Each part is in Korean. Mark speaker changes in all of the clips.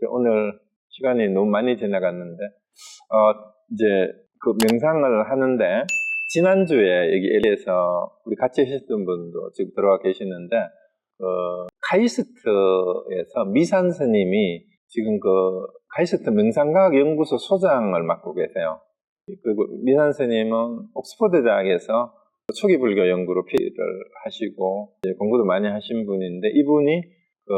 Speaker 1: 오늘 시간이 너무 많이 지나갔는데, 이제 그 명상을 하는데, 지난주에 여기 LA에서 우리 같이 하셨던 분도 지금 들어와 계시는데, 카이스트에서 미산 스님이 지금 그 카이스트 명상과학연구소 소장을 맡고 계세요. 그리고 미산 스님은 옥스퍼드 대학에서 초기 불교 연구로 PhD를 하시고 공부도 많이 하신 분인데, 이분이 그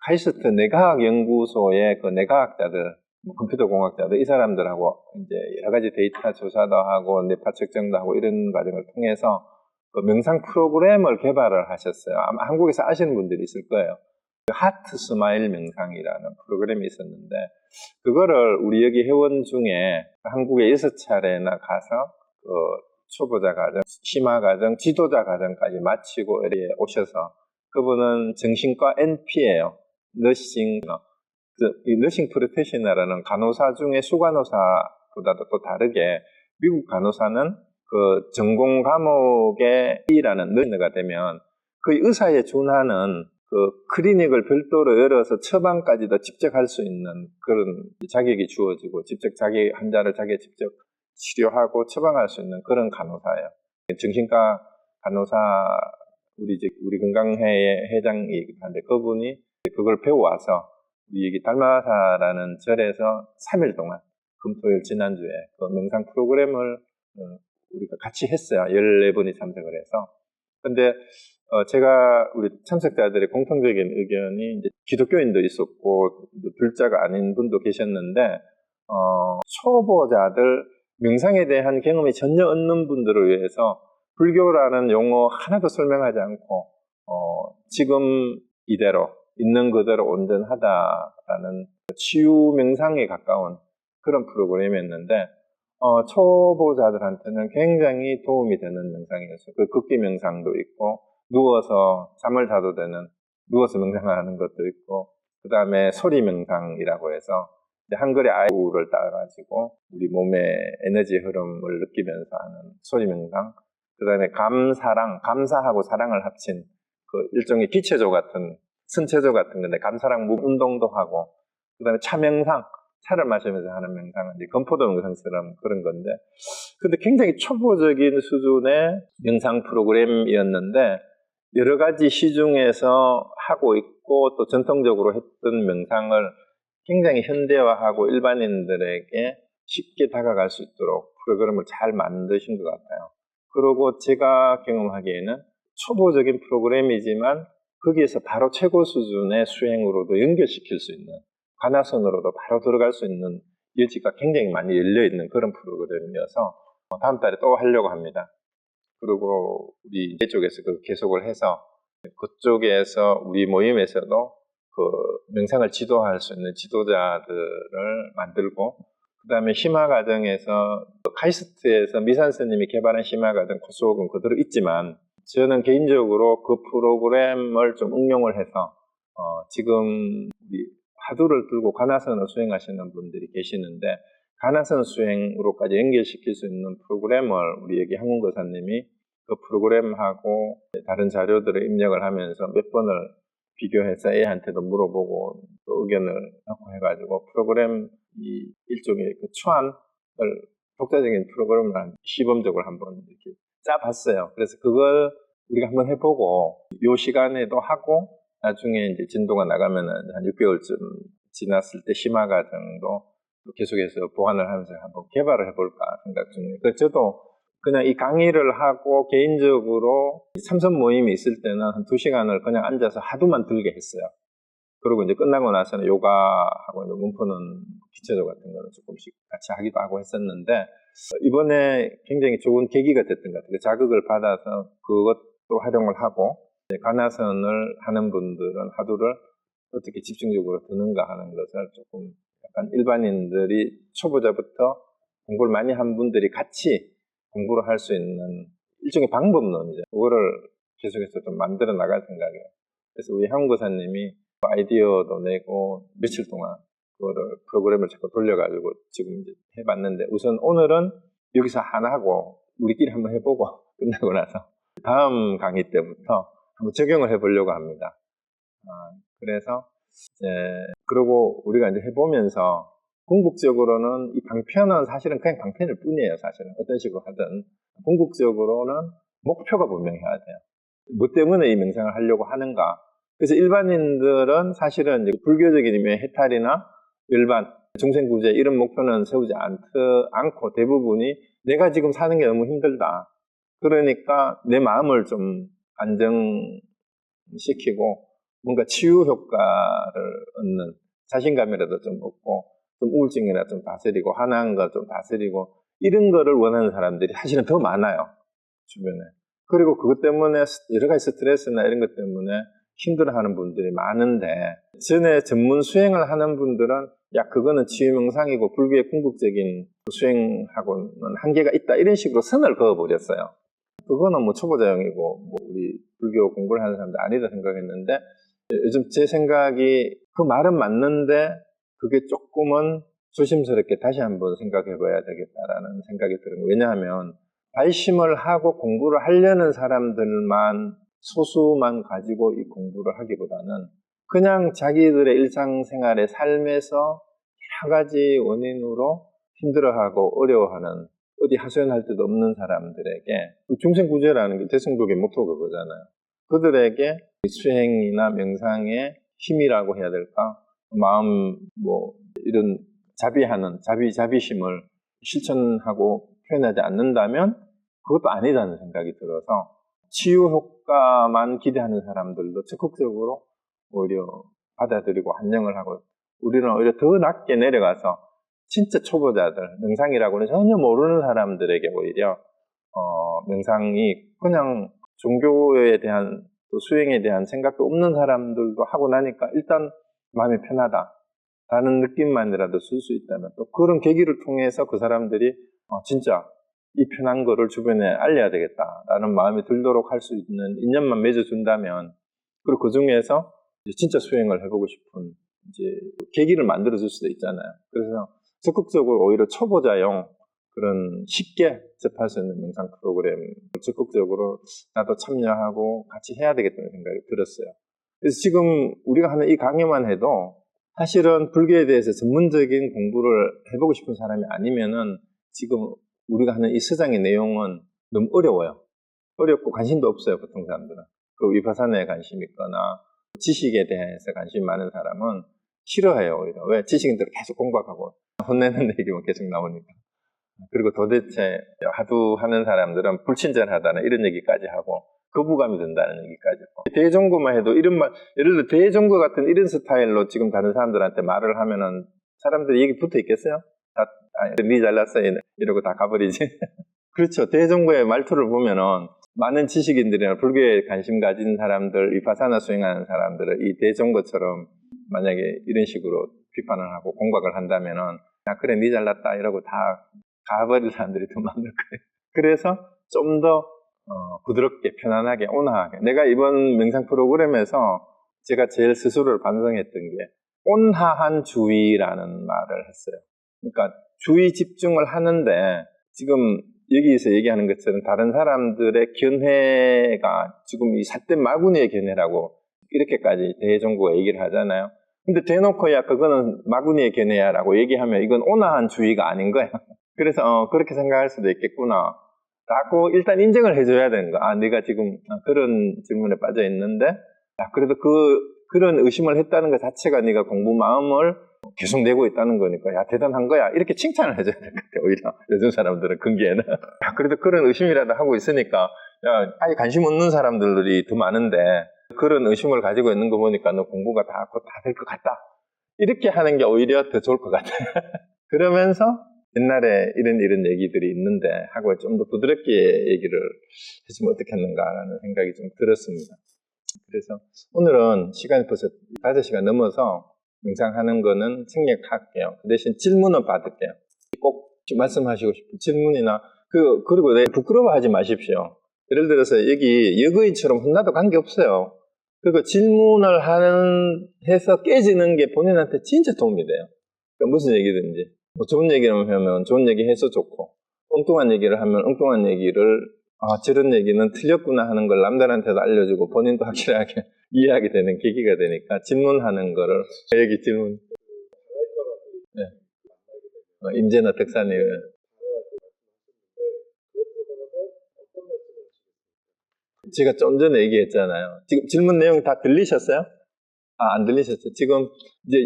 Speaker 1: 카이스트 뇌과학연구소의 그 뇌과학자들, 컴퓨터 공학자들, 이 사람들하고 이제 여러 가지 데이터 조사도 하고 뇌파 측정도 하고 이런 과정을 통해서 그 명상 프로그램을 개발을 하셨어요. 아마 한국에서 아시는 분들이 있을 거예요. 하트 스마일 명상이라는 프로그램이 있었는데, 그거를 우리 여기 회원 중에 한국에 6차례나 가서 그 초보자 과정, 심화 과정, 지도자 과정까지 마치고 여기에 오셔서, 그분은 정신과 NP예요. 너싱, 너싱 프로페셔널이라는 간호사 중에 수간호사보다도 또 다르게, 미국 간호사는 그 전공 과목의 E라는 너싱가 되면 그 의사에 준하는 그 클리닉을 별도로 열어서 처방까지도 직접 할 수 있는 그런 자격이 주어지고, 직접 자기 환자를 자기가 직접 치료하고 처방할 수 있는 그런 간호사예요. 정신과 간호사, 우리 건강회의 회장이기도 한데, 그분이 그걸 배워와서 우리 여기 달마사라는 절에서 3일 동안, 금토일 지난주에 그 명상 프로그램을 우리가 같이 했어요. 14분이 참석을 해서. 근데 제가 우리 참석자들의 공통적인 의견이, 이제 기독교인도 있었고 불자가 아닌 분도 계셨는데, 초보자들, 명상에 대한 경험이 전혀 없는 분들을 위해서 불교라는 용어 하나도 설명하지 않고 지금 이대로 있는 그대로 온전하다라는 치유 명상에 가까운 그런 프로그램이었는데, 초보자들한테는 굉장히 도움이 되는 명상이었어요. 그 극기 명상도 있고, 누워서 잠을 자도 되는, 누워서 명상하는 것도 있고, 그 다음에 소리 명상이라고 해서 한글의 아이를 따가지고 우리 몸의 에너지 흐름을 느끼면서 하는 소리 명상, 그 다음에 감사하고 사랑을 합친 그 일종의 기체조 같은, 선체조 같은 건데, 감사랑 운동도 하고, 그 다음에 차명상, 차를 마시면서 하는 명상은 이제 건포도 명상처럼 그런 건데, 근데 굉장히 초보적인 수준의 명상 프로그램이었는데, 여러 가지 시중에서 하고 있고 또 전통적으로 했던 명상을 굉장히 현대화하고 일반인들에게 쉽게 다가갈 수 있도록 프로그램을 잘 만드신 것 같아요. 그리고 제가 경험하기에는 초보적인 프로그램이지만 거기에서 바로 최고 수준의 수행으로도 연결시킬 수 있는, 관화선으로도 바로 들어갈 수 있는 여지가 굉장히 많이 열려있는 그런 프로그램이어서 다음 달에 또 하려고 합니다. 그리고 우리 이쪽에서 계속을 해서 그쪽에서 우리 모임에서도 그 명상을 지도할 수 있는 지도자들을 만들고, 그 다음에 심화 과정에서 카이스트에서 미산 스님이 개발한 심화 과정 코스웍은 그대로 있지만, 저는 개인적으로 그 프로그램을 좀 응용을 해서 지금 우리 화두를 들고 관화선을 수행하시는 분들이 계시는데, 관화선 수행으로까지 연결시킬 수 있는 프로그램을 우리 여기 항운거사님이 그 프로그램하고 다른 자료들을 입력을 하면서 몇 번을 비교해서 A한테도 물어보고 또 의견을 갖고 해가지고 프로그램 일종의 그 초안을, 독자적인 프로그램을 시범적으로 한번 이렇게 짜봤어요. 그래서 그걸 우리가 한번 해보고 요 시간에도 하고, 나중에 이제 진도가 나가면은 한 6개월쯤 지났을 때 심화 과정도 계속해서 보완을 하면서 한번 개발을 해볼까 생각 중이에요. 그래서 저도 그냥 이 강의를 하고 개인적으로 참선 모임이 있을 때는 한 2시간을 그냥 앉아서 하두만 들게 했어요. 그리고 이제 끝나고 나서는 요가하고 이제 문푸는 기체조 같은 거는 조금씩 같이 하기도 하고 했었는데, 이번에 굉장히 좋은 계기가 됐던 것 같아요. 자극을 받아서 그것도 활용을 하고, 관화선을 하는 분들은 하두를 어떻게 집중적으로 드는가 하는 것을 조금 약간 일반인들이 초보자부터 공부를 많이 한 분들이 같이 공부를 할 수 있는 일종의 방법론이죠. 그거를 계속해서 좀 만들어 나갈 생각이에요. 그래서 우리 항운거사님이 아이디어도 내고 며칠 동안 그거를 프로그램을 자꾸 돌려가지고 지금 이제 해봤는데, 우선 오늘은 여기서 하나 하고 우리끼리 한번 해보고 끝나고 나서 다음 강의 때부터 한번 적용을 해보려고 합니다. 그래서 이제 그리고 우리가 이제 해보면서 궁극적으로는 이 방편은 사실은 그냥 방편일 뿐이에요. 사실은 어떤 식으로 하든 궁극적으로는 목표가 분명해야 돼요. 뭐 때문에 이 명상을 하려고 하는가. 그래서 일반인들은 사실은 이제 불교적인 해탈이나 일반 중생구제 이런 목표는 세우지 않고 대부분이 내가 지금 사는 게 너무 힘들다. 그러니까 내 마음을 좀 안정시키고 뭔가 치유 효과를 얻는 자신감이라도 좀 얻고 좀 우울증이라도 좀 다스리고 화난 거 좀 다스리고 이런 거를 원하는 사람들이 사실은 더 많아요. 주변에. 그리고 그것 때문에 여러 가지 스트레스나 이런 것 때문에 힘들어하는 분들이 많은데 전에 전문 수행을 하는 분들은 야 그거는 치유명상이고 불교의 궁극적인 수행하고는 한계가 있다 이런 식으로 선을 그어버렸어요. 그거는 뭐 초보자용이고 뭐 우리 불교 공부를 하는 사람들 아니다 생각했는데 요즘 제 생각이 그 말은 맞는데 그게 조금은 조심스럽게 다시 한번 생각해 봐야 되겠다라는 생각이 들은 거예요. 왜냐하면 발심을 하고 공부를 하려는 사람들만 소수만 가지고 이 공부를 하기보다는 그냥 자기들의 일상생활의 삶에서 여러 가지 원인으로 힘들어하고 어려워하는 어디 하소연할 데도 없는 사람들에게 중생구제라는 게 대승불교의 모토가 그거잖아요. 그들에게 수행이나 명상의 힘이라고 해야 될까? 마음 뭐 이런 자비심을 실천하고 표현하지 않는다면 그것도 아니다는 생각이 들어서 치유 효과만 기대하는 사람들도 적극적으로 오히려 받아들이고 환영을 하고 우리는 오히려 더 낮게 내려가서 진짜 초보자들, 명상이라고는 전혀 모르는 사람들에게 오히려 명상이 그냥 종교에 대한 또 수행에 대한 생각도 없는 사람들도 하고 나니까 일단 마음이 편하다라는 느낌만이라도 쓸 수 있다면 또 그런 계기를 통해서 그 사람들이 진짜 이 편한 거를 주변에 알려야 되겠다라는 마음이 들도록 할 수 있는 인연만 맺어준다면 그리고 그 중에서 진짜 수행을 해보고 싶은 이제 계기를 만들어줄 수도 있잖아요. 그래서 적극적으로 오히려 초보자용 그런 쉽게 접할 수 있는 명상 프로그램 적극적으로 나도 참여하고 같이 해야 되겠다는 생각이 들었어요. 그래서 지금 우리가 하는 이 강의만 해도 사실은 불교에 대해서 전문적인 공부를 해보고 싶은 사람이 아니면은 지금 우리가 하는 이 서장의 내용은 너무 어려워요. 어렵고 관심도 없어요, 보통 사람들은. 그 위파사나에 관심이 있거나 지식에 대해서 관심이 많은 사람은 싫어해요, 오히려. 왜? 지식인들을 계속 공부하고 혼내는 얘기만 계속 나오니까. 그리고 도대체 하도 하는 사람들은 불친절하다는 이런 얘기까지 하고 거부감이 든다는 얘기까지 하고 대종교만 해도 이런 말, 예를 들어 대종교 같은 이런 스타일로 지금 다른 사람들한테 말을 하면은 사람들이 얘기 붙어 있겠어요? 니 잘났어 이러고 다 가버리지. 그렇죠. 대종교의 말투를 보면은 많은 지식인들이나 불교에 관심 가진 사람들, 위파사나 수행하는 사람들을 이 대종교처럼 만약에 이런 식으로 비판을 하고 공각을 한다면은 야 그래 니 잘났다 이러고 다 가버릴 사람들이 더 많을 거예요. 그래서 좀 더 부드럽게 편안하게 온화하게 내가 이번 명상 프로그램에서 제가 제일 스스로를 반성했던 게 온화한 주의라는 말을 했어요. 그러니까 주의 집중을 하는데 지금 여기서 얘기하는 것처럼 다른 사람들의 견해가 지금 이 삿된 마구니의 견해라고 이렇게까지 대종교가 얘기를 하잖아요. 근데 대놓고 야 그거는 마구니의 견해야 라고 얘기하면 이건 온화한 주의가 아닌 거야. 그래서 그렇게 생각할 수도 있겠구나 라고 일단 인정을 해줘야 되는 거야. 네가 지금 그런 질문에 빠져 있는데 그래도 그런 의심을 했다는 것 자체가 네가 공부 마음을 계속 내고 있다는 거니까 야 대단한 거야 이렇게 칭찬을 해줘야 될 것 같아. 오히려 요즘 사람들은 근기에는 그래도 그런 의심이라도 하고 있으니까 야 아예 관심 없는 사람들이 더 많은데 그런 의심을 가지고 있는 거 보니까 너 공부가 다 될 것 같다 이렇게 하는 게 오히려 더 좋을 것 같아. 그러면서 옛날에 이런 얘기들이 있는데 하고 좀 더 부드럽게 얘기를 해주면 어떻겠는가라는 생각이 좀 들었습니다. 그래서 오늘은 시간이 벌써 5시간 넘어서 명상하는 거는 생략할게요. 그 대신 질문을 받을게요. 꼭 말씀하시고 싶은 질문이나 그리고 부끄러워하지 마십시오. 예를 들어서 여기 여거인처럼 혼나도 관계없어요. 그리고 질문을 해서 깨지는 게 본인한테 진짜 도움이 돼요. 그러니까 무슨 얘기든지 뭐 좋은 얘기를 하면 좋은 얘기 해서 좋고 엉뚱한 얘기를 하면 엉뚱한 얘기를 저런 얘기는 틀렸구나 하는 걸 남들한테도 알려주고 본인도 확실하게 이해하게 되는 계기가 되니까 질문하는 거를 여기 질문. 네. 임재나 특사님. 제가 좀 전에 얘기했잖아요. 지금 질문 내용 다 들리셨어요? 안 들리셨죠? 지금 이제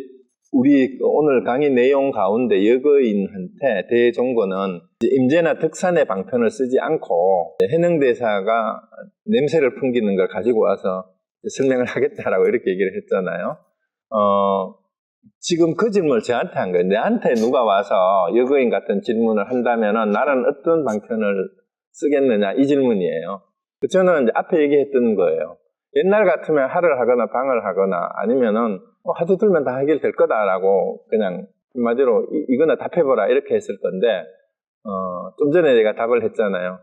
Speaker 1: 우리 오늘 강의 내용 가운데 여거인한테 대종고는 임재나 특산의 방편을 쓰지 않고 해능대사가 냄새를 풍기는 걸 가지고 와서 설명을 하겠다라고 이렇게 얘기를 했잖아요. 지금 그 질문을 저한테 한 거예요. 내한테 누가 와서 여거인 같은 질문을 한다면은 나는 어떤 방편을 쓰겠느냐 이 질문이에요. 저는 이제 앞에 얘기했던 거예요. 옛날 같으면 하를 하거나 방을 하거나 아니면은 하도 들면 다 해결될 거다라고 그냥 한마디로 이거나 답해보라 이렇게 했을 건데 좀 전에 내가 답을 했잖아요.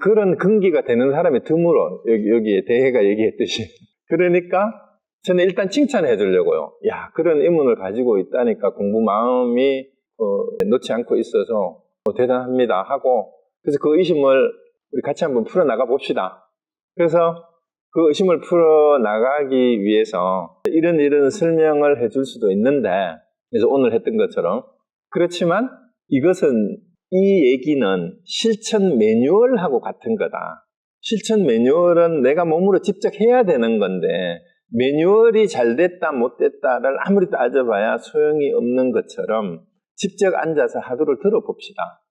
Speaker 1: 그런 근기가 되는 사람이 드물어. 여기에 대해가 얘기했듯이. 그러니까 저는 일단 칭찬해 주려고요. 야, 그런 의문을 가지고 있다니까 공부 마음이 놓지 않고 있어서 대단합니다 하고, 그래서 그 의심을 우리 같이 한번 풀어나가 봅시다. 그래서 그 의심을 풀어나가기 위해서 이런 설명을 해줄 수도 있는데, 그래서 오늘 했던 것처럼. 그렇지만 이것은 이 얘기는 실천 매뉴얼하고 같은 거다. 실천 매뉴얼은 내가 몸으로 직접 해야 되는 건데 매뉴얼이 잘 됐다 못 됐다를 아무리 따져봐야 소용이 없는 것처럼 직접 앉아서 하도를 들어봅시다.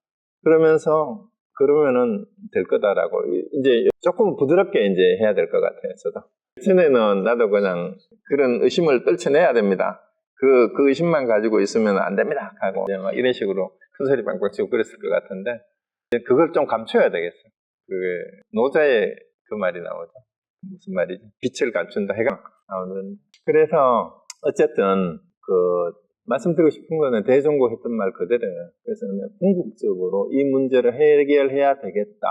Speaker 1: 그러면은 될 거다라고 이제 조금 부드럽게 이제 해야 될 것 같아요. 저도 전에는 나도 그냥 그런 의심을 떨쳐내야 됩니다. 그 의심만 가지고 있으면 안 됩니다 하고 막 이런 식으로 큰소리 빵빵 치고 그랬을 것 같은데 그걸 좀 감춰야 되겠어요. 그게 노자의 그 말이 나오죠. 무슨 말이지? 빛을 감춘다 해가 나오는. 그래서 어쨌든 말씀드리고 싶은 거는 대종고 했던 말 그대로예요. 그래서 궁극적으로 이 문제를 해결해야 되겠다.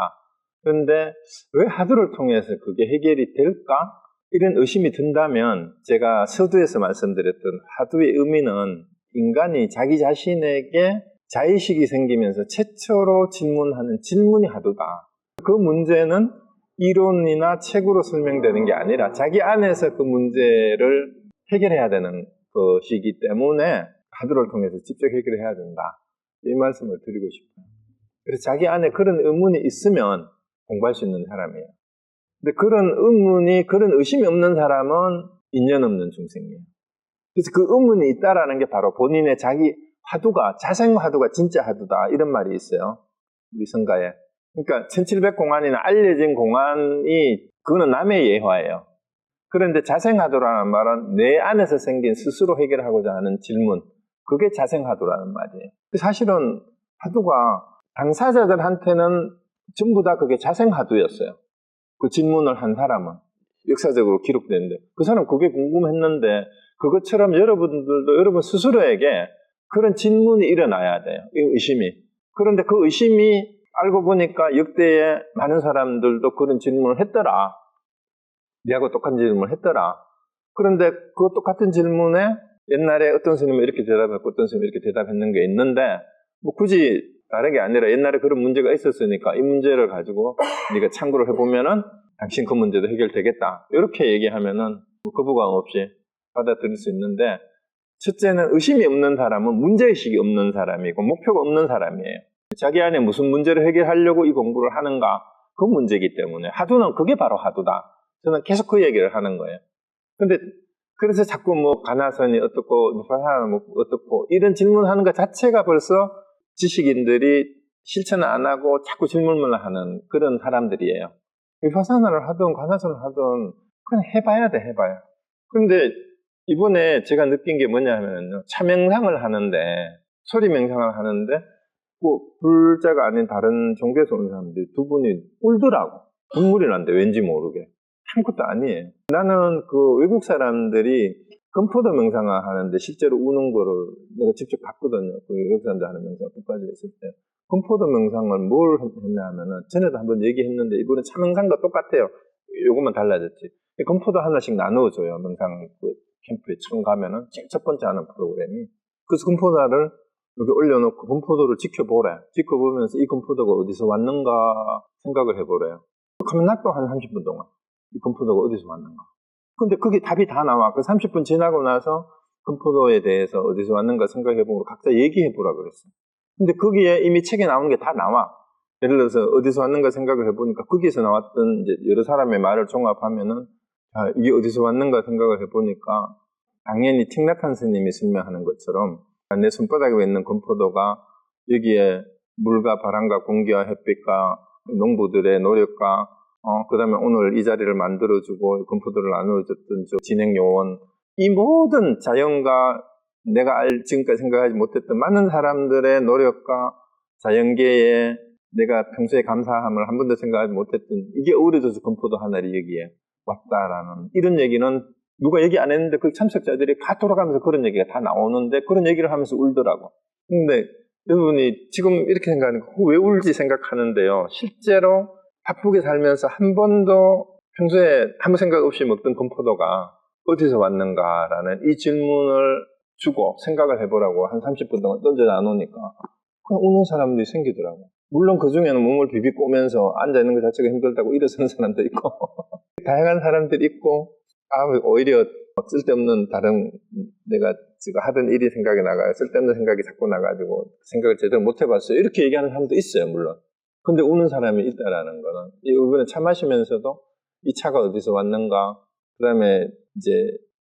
Speaker 1: 그런데 왜 하두를 통해서 그게 해결이 될까? 이런 의심이 든다면 제가 서두에서 말씀드렸던 하두의 의미는 인간이 자기 자신에게 자의식이 생기면서 최초로 질문하는 질문이 하두다. 그 문제는 이론이나 책으로 설명되는 게 아니라 자기 안에서 그 문제를 해결해야 되는 것이기 때문에 하두를 통해서 직접 해결해야 된다. 이 말씀을 드리고 싶어요. 그래서 자기 안에 그런 의문이 있으면 공부할 수 있는 사람이에요. 근데 그런 의심이 없는 사람은 인연 없는 중생이에요. 그래서 그 의문이 있다라는 게 바로 본인의 자기 화두가, 자생 화두가 진짜 화두다. 이런 말이 있어요. 우리 성가에. 그러니까 1700공안이나 알려진 공안이 그거는 남의 예화예요. 그런데 자생하도라는 말은 내 안에서 생긴 스스로 해결하고자 하는 질문, 그게 자생하도라는 말이에요. 사실은 화두가 당사자들한테는 전부 다 그게 자생하두였어요. 그 질문을 한 사람은 역사적으로 기록되는데 그 사람 그게 궁금했는데 그것처럼 여러분들도 여러분 스스로에게 그런 질문이 일어나야 돼요. 이 의심이. 그런데 그 의심이 알고 보니까 역대에 많은 사람들도 그런 질문을 했더라. 내하고 똑같은 질문을 했더라. 그런데 그 똑같은 질문에 옛날에 어떤 스님은 이렇게 대답했고 어떤 스님은 이렇게 대답했는 게 있는데 뭐 굳이 다른 게 아니라 옛날에 그런 문제가 있었으니까 이 문제를 가지고 네가 참고를 해보면은 당신 그 문제도 해결되겠다. 이렇게 얘기하면은 거부감 없이 받아들일 수 있는데 첫째는 의심이 없는 사람은 문제의식이 없는 사람이고 목표가 없는 사람이에요. 자기 안에 무슨 문제를 해결하려고 이 공부를 하는가 그 문제이기 때문에 하두는 그게 바로 하두다. 저는 계속 그 얘기를 하는 거예요. 근데 그래서 자꾸 뭐 가나선이 어떻고 파사는 어떻고 이런 질문하는 것 자체가 벌써 지식인들이 실천을 안 하고 자꾸 질문을 하는 그런 사람들이에요. 위파사나를 하든 가나선을 하든 그냥 해봐야 돼, 해봐요. 그런데 이번에 제가 느낀 게 뭐냐 하면 차명상을 하는데 소리 명상을 하는데 불자가 아닌 다른 종교에서 온 사람들이 두 분이 울더라고. 눈물이 난대, 왠지 모르게. 아무것도 아니에요. 나는 그 외국 사람들이 건포도 명상을 하는데 실제로 우는 거를 내가 직접 봤거든요. 그 외국 사람들 하는 명상 국가지에 있을 때. 건포도 명상을 뭘 했냐 하면은 전에도 한번 얘기했는데 이번에 차명상과 똑같아요. 요것만 달라졌지. 건포도 하나씩 나누어줘요. 명상 그 캠프에 처음 가면은 제일 첫 번째 하는 프로그램이. 그래서 건포도를 여기 올려놓고 건포도를 지켜보래. 지켜보면서 이 건포도가 어디서 왔는가 생각을 해보래요. 그러면 나 또 한 30분 동안 이 건포도가 어디서 왔는가. 근데 그게 답이 다 나와. 그 30분 지나고 나서 건포도에 대해서 어디서 왔는가 생각해보고 각자 얘기해보라 그랬어요. 근데 거기에 이미 책에 나오는 게 다 나와. 예를 들어서 어디서 왔는가 생각을 해보니까 거기에서 나왔던 이제 여러 사람의 말을 종합하면은 이게 어디서 왔는가 생각을 해보니까 당연히 틱나탄 스님이 설명하는 것처럼 내 손바닥에 있는 건포도가 여기에 물과 바람과 공기와 햇빛과 농부들의 노력과 그 다음에 오늘 이 자리를 만들어주고 건포도를 나누어줬던 진행 요원, 이 모든 자연과 내가 지금까지 생각하지 못했던 많은 사람들의 노력과 자연계에 내가 평소에 감사함을 한 번도 생각하지 못했던 이게 어우러져서 건포도 하나를 여기에 왔다라는 이런 얘기는 누가 얘기 안 했는데 그 참석자들이 다 돌아가면서 그런 얘기가 다 나오는데 그런 얘기를 하면서 울더라고. 근데 여러분이 지금 이렇게 생각하니까 왜 울지 생각하는데요. 실제로 바쁘게 살면서 한 번도 평소에 아무 생각 없이 먹던 건포도가 어디서 왔는가라는 이 질문을 주고 생각을 해보라고 한 30분 동안 던져 놓으니까 그냥 우는 사람들이 생기더라고. 물론 그 중에는 몸을 비비고 오면서 앉아있는 것 자체가 힘들다고 일어서는 사람도 있고 다양한 사람들이 있고 오히려 쓸데없는 다른 내가 지금 하던 일이 생각이 나가요. 쓸데없는 생각이 자꾸 나가지고 생각을 제대로 못 해봤어요. 이렇게 얘기하는 사람도 있어요, 물론. 근데 우는 사람이 있다라는 거는 이번에 차 마시면서도 이 차가 어디서 왔는가, 그 다음에 이제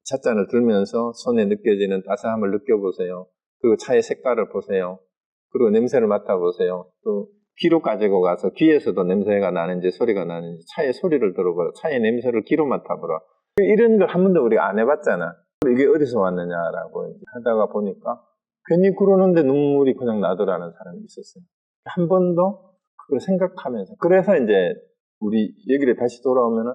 Speaker 1: 찻잔을 들면서 손에 느껴지는 따스함을 느껴보세요. 그리고 차의 색깔을 보세요. 그리고 냄새를 맡아보세요. 또 귀로 가지고 가서 귀에서도 냄새가 나는지 소리가 나는지 차의 소리를 들어보라. 차의 냄새를 귀로 맡아보라. 이런 걸 한 번도 우리가 안 해봤잖아. 이게 어디서 왔느냐라고 하다가 보니까 괜히 그러는데 눈물이 그냥 나더라는 사람이 있었어요. 한 번도 그걸 생각하면서. 그래서 이제 우리 얘기를 다시 돌아오면은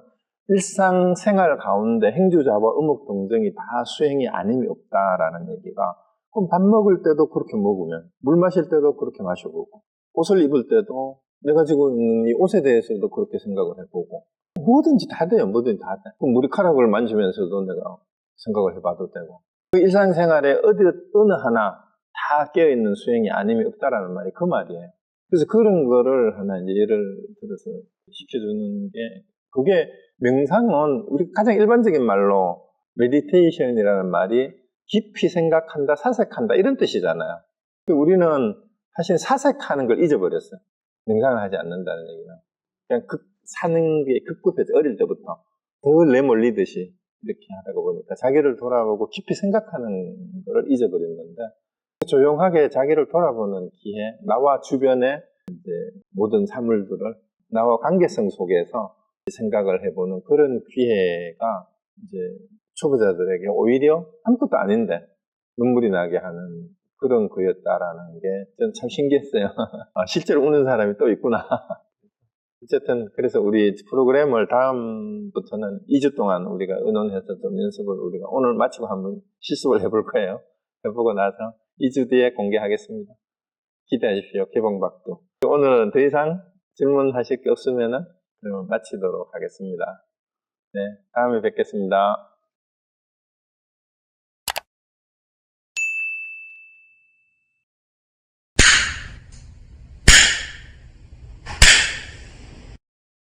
Speaker 1: 일상생활 가운데 행주자와 음옥동정이 다 수행이 아님이 없다라는 얘기가 그럼 밥 먹을 때도 그렇게 먹으면 물 마실 때도 그렇게 마셔보고 옷을 입을 때도 내가 지고 있는 이 옷에 대해서도 그렇게 생각을 해보고 뭐든지 다 돼요. 뭐든지 다 돼. 그럼 머리카락을 만지면서도 내가 생각을 해봐도 되고 그 일상생활에 어느 하나 다 깨어있는 수행이 아님이 없다라는 말이 그 말이에요. 그래서 그런 거를 하나 이제 예를 들어서 시켜주는 게 그게 명상은 우리 가장 일반적인 말로 메디테이션이라는 말이 깊이 생각한다, 사색한다 이런 뜻이잖아요. 우리는 사실 사색하는 걸 잊어버렸어요. 명상을 하지 않는다는 얘기는. 그냥 사는 게 급급해서 어릴 때부터 더 내몰리듯이 이렇게 하다가 보니까 자기를 돌아보고 깊이 생각하는 걸 잊어버렸는데 조용하게 자기를 돌아보는 기회, 나와 주변의 이제 모든 사물들을 나와 관계성 속에서 생각을 해보는 그런 기회가 이제 초보자들에게 오히려 아무것도 아닌데 눈물이 나게 하는 그런 거였다라는 게 저는 참 신기했어요. 실제로 우는 사람이 또 있구나. 어쨌든 그래서 우리 프로그램을 다음부터는 2주 동안 우리가 의논해서 좀 연습을 우리가 오늘 마치고 한번 실습을 해볼 거예요. 해보고 나서 2주 뒤에 공개하겠습니다. 기대하십시오. 개봉박두. 오늘은 더 이상 질문하실 게 없으면 마치도록 하겠습니다. 네, 다음에 뵙겠습니다.